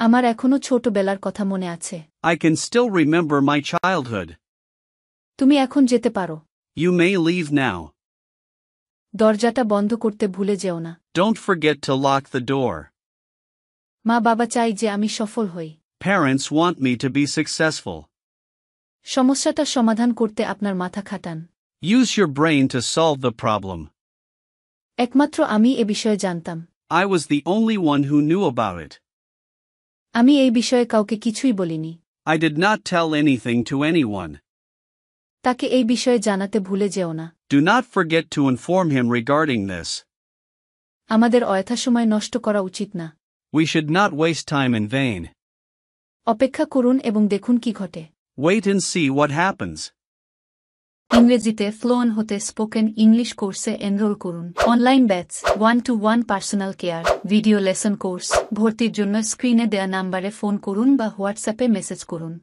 আমার এখনো ছোটবেলার কথা মনে আছে। I can still remember my childhood. তুমি এখন যেতে পারো। You may leave now. দরজাটা বন্ধ করতে ভুলে যেও না। Don't forget to lock the door. মা বাবা চাই যে আমি সফল হই। Parents want me to be successful. সমস্যাটা সমাধান করতে আপনার মাথা খাটান। Use your brain to solve the problem. একমাত্র আমি এ বিষয়ে জানতাম। I was the only one who knew about it. আমি এই বিষয়ে কাউকে কিছুই বলিনি। I did not tell anything to anyone. তাকে এই বিষয়ে জানাতে ভুলে যেও না। Do not forget to inform him regarding this. আমাদের অযথা সময় নষ্ট করা উচিত না। We should not waste time in vain. অপেক্ষা করুন এবং দেখুন কি ঘটে। Wait and see what happens. ইংরেজিতে ফ্লুয়েন্ট হতে স্পোকেন ইংলিশ কোর্সে এনরোল করুন। Online batch, 1-to-1 personal care, video lesson course. ভর্তির জন্য স্ক্রিনে দেয়া নাম্বারে ফোন করুন বা হোয়াটসঅ্যাপে মেসেজ করুন।